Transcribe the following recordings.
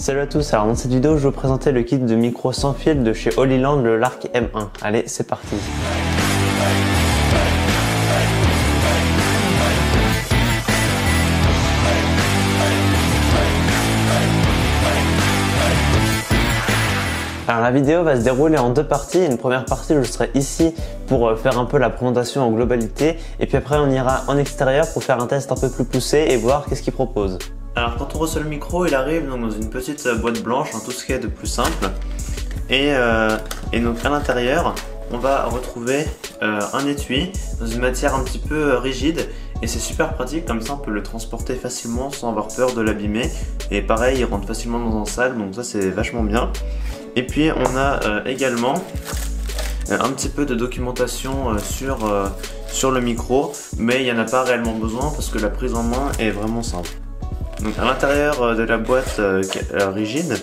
Salut à tous, alors dans cette vidéo je vais vous présenter le kit de micro sans fil de chez Holyland, le Lark M1. Allez, c'est parti. Alors la vidéo va se dérouler en deux parties. Une première partie, je serai ici pour faire un peu la présentation en globalité, et puis après on ira en extérieur pour faire un test un peu plus poussé et voir qu'est-ce qu'il propose. Alors quand on reçoit le micro, il arrive donc dans une petite boîte blanche, tout ce qui est de plus simple. Et donc à l'intérieur, on va retrouver un étui dans une matière un petit peu rigide. Et c'est super pratique, comme ça on peut le transporter facilement sans avoir peur de l'abîmer. Et pareil, il rentre facilement dans un sac, donc ça c'est vachement bien. Et puis on a également un petit peu de documentation sur le micro, mais il n'y en a pas réellement besoin parce que la prise en main est vraiment simple. Donc à l'intérieur de la boîte rigide,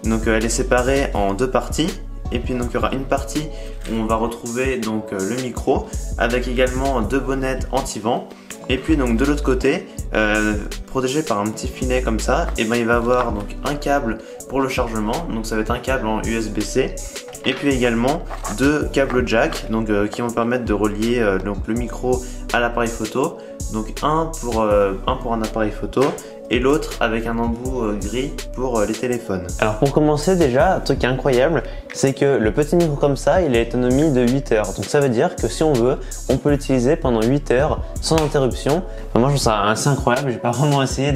donc elle est séparée en deux parties. Et puis donc il y aura une partie où on va retrouver donc le micro avec également deux bonnettes anti-vent. Et puis donc de l'autre côté, protégé par un petit filet comme ça, et ben il va avoir donc un câble pour le chargement, donc ça va être un câble en USB-C. Et puis également deux câbles jack, donc qui vont permettre de relier donc le micro à l'appareil photo. Donc un pour un appareil photo et l'autre avec un embout gris pour les téléphones. Alors pour commencer déjà, un truc incroyable, c'est que le petit micro comme ça, il a autonomie de 8 heures. Donc ça veut dire que si on veut, on peut l'utiliser pendant 8 heures sans interruption. Enfin, moi je trouve ça assez incroyable, j'ai pas vraiment essayé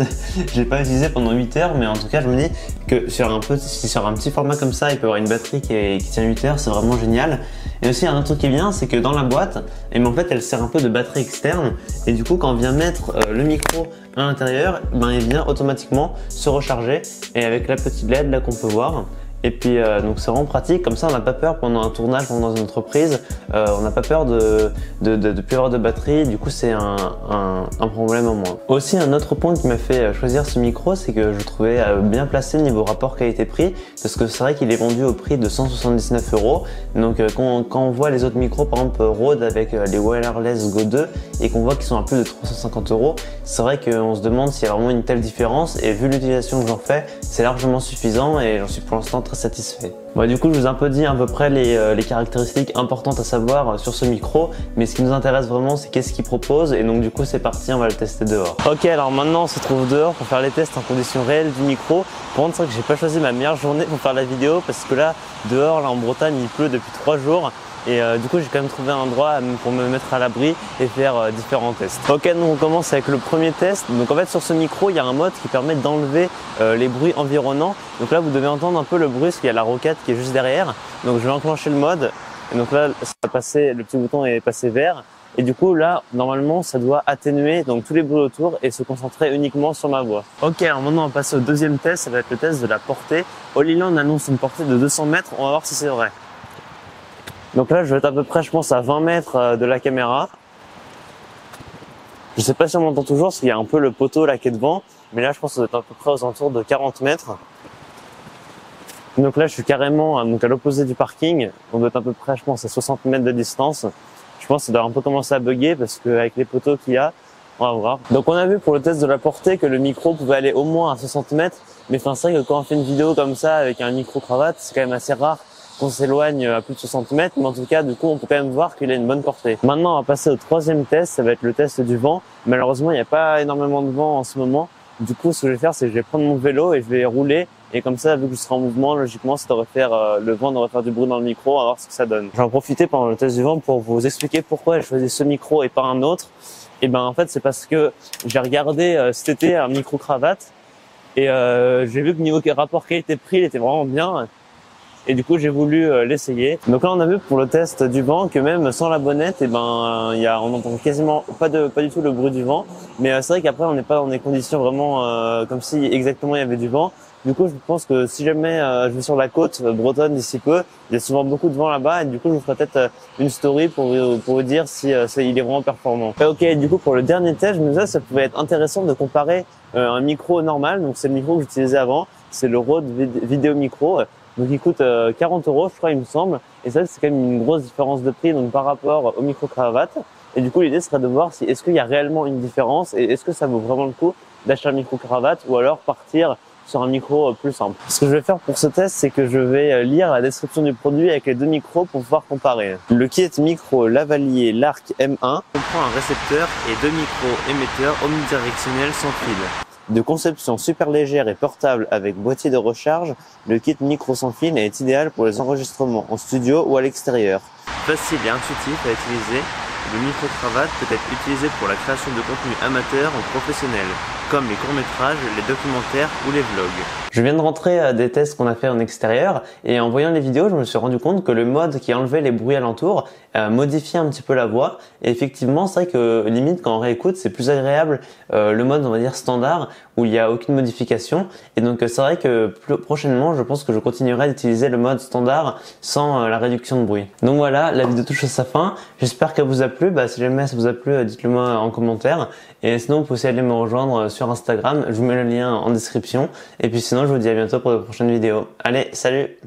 j'ai pas utilisé pendant 8 heures, mais en tout cas je me dis que sur un petit format comme ça, il peut avoir une batterie qui tient 8 heures, c'est vraiment génial. Et aussi un autre truc qui est bien, c'est que dans la boîte, en fait elle sert un peu de batterie externe, et du coup quand on vient mettre le micro à l'intérieur, il vient automatiquement se recharger, et avec la petite LED là qu'on peut voir. Et puis donc c'est vraiment pratique, comme ça on n'a pas peur pendant un tournage, pendant dans une entreprise, on n'a pas peur de plus avoir de batterie, du coup c'est un problème en moins. Aussi un autre point qui m'a fait choisir ce micro, c'est que je trouvais bien placé niveau rapport qualité-prix, parce que c'est vrai qu'il est vendu au prix de 179 €. Donc quand on voit les autres micros, par exemple Rode avec les Wireless Go 2, et qu'on voit qu'ils sont à plus de 350 €, c'est vrai qu'on se demande s'il y a vraiment une telle différence, et vu l'utilisation que j'en fais, c'est largement suffisant et j'en suis pour l'instant très satisfait. Bon, du coup je vous ai un peu dit à peu près les caractéristiques importantes à savoir sur ce micro, mais ce qui nous intéresse vraiment c'est qu'est-ce qu'il propose, et donc du coup c'est parti, on va le tester dehors. Ok, alors maintenant on se trouve dehors pour faire les tests en conditions réelles du micro. Par contre c'est vrai que j'ai pas choisi ma meilleure journée pour faire la vidéo, parce que là dehors, là en Bretagne, il pleut depuis 3 jours. Et du coup j'ai quand même trouvé un endroit pour me mettre à l'abri et faire différents tests. Ok, donc on commence avec le premier test. Donc en fait sur ce micro il y a un mode qui permet d'enlever les bruits environnants. Donc là vous devez entendre un peu le bruit parce qu'il y a la roquette qui est juste derrière. Donc je vais enclencher le mode, et donc là ça va passer, le petit bouton est passé vert. Et du coup là normalement ça doit atténuer donc tous les bruits autour et se concentrer uniquement sur ma voix. Ok, alors maintenant on va passer au deuxième test, ça va être le test de la portée. Holyland annonce une portée de 200 mètres, on va voir si c'est vrai. Donc là, je vais être à peu près, je pense, à 20 mètres de la caméra. Je sais pas si on m'entend toujours, parce qu'il y a un peu le poteau là qui est devant. Mais là, je pense que ça doit être à peu près aux alentours de 40 mètres. Donc là, je suis carrément à l'opposé du parking. On doit être à peu près, je pense, à 60 mètres de distance. Je pense que ça doit un peu commencer à bugger, parce qu'avec les poteaux qu'il y a, on va voir. Donc on a vu pour le test de la portée que le micro pouvait aller au moins à 60 mètres. Mais c'est vrai que quand on fait une vidéo comme ça, avec un micro-cravate, c'est quand même assez rare qu'on s'éloigne à plus de 60 mètres, mais en tout cas du coup on peut quand même voir qu'il a une bonne portée. Maintenant on va passer au troisième test, ça va être le test du vent. Malheureusement il n'y a pas énormément de vent en ce moment, du coup ce que je vais faire c'est que je vais prendre mon vélo et je vais rouler, et comme ça vu que je serai en mouvement, logiquement ça devrait faire, le vent devrait faire du bruit dans le micro, on va voir ce que ça donne. J'en profiter pendant le test du vent pour vous expliquer pourquoi j'ai choisi ce micro et pas un autre. Et ben en fait c'est parce que j'ai regardé cet été un micro cravate, et j'ai vu que niveau rapport qualité-prix il était vraiment bien. Et du coup j'ai voulu l'essayer. Donc là on a vu pour le test du vent que même sans la bonnette, on entend quasiment pas du tout le bruit du vent. Mais c'est vrai qu'après on n'est pas dans des conditions vraiment comme si exactement il y avait du vent. Du coup je pense que si jamais je vais sur la côte bretonne d'ici peu, il y a souvent beaucoup de vent là-bas, et du coup je vous ferai peut-être une story pour vous dire si il est vraiment performant. Et ok, du coup pour le dernier test, je me disais que ça pouvait être intéressant de comparer un micro normal. Donc c'est le micro que j'utilisais avant, c'est le Rode Vidéo Micro. Donc il coûte 40 € je crois il me semble, et ça c'est quand même une grosse différence de prix donc par rapport au micro cravate. Et du coup l'idée serait de voir si est-ce qu'il y a réellement une différence, et est-ce que ça vaut vraiment le coup d'acheter un micro cravate, ou alors partir sur un micro plus simple. Ce que je vais faire pour ce test, c'est que je vais lire la description du produit avec les deux micros pour pouvoir comparer. Le kit micro lavalier Lark M1 comprend un récepteur et deux micros émetteurs omnidirectionnels sans fil. De conception super légère et portable avec boîtier de recharge, le kit micro sans fil est idéal pour les enregistrements en studio ou à l'extérieur. Facile et intuitif à utiliser, le micro-cravate peut être utilisé pour la création de contenu amateur ou professionnel, comme les courts-métrages, les documentaires ou les vlogs. Je viens de rentrer des tests qu'on a fait en extérieur et en voyant les vidéos, je me suis rendu compte que le mode qui enlevait les bruits alentours modifiait un petit peu la voix. Et effectivement, c'est vrai que limite quand on réécoute, c'est plus agréable le mode, on va dire, standard où il n'y a aucune modification. Et donc c'est vrai que prochainement, je pense que je continuerai d'utiliser le mode standard sans la réduction de bruit. Donc voilà, la vidéo touche à sa fin. J'espère qu'elle vous a plu. Si jamais ça vous a plu, dites-le moi en commentaire. Et sinon, vous pouvez aussi aller me rejoindre sur Instagram. Je vous mets le lien en description. Et puis sinon, je vous dis à bientôt pour de prochaines vidéos. Allez, salut!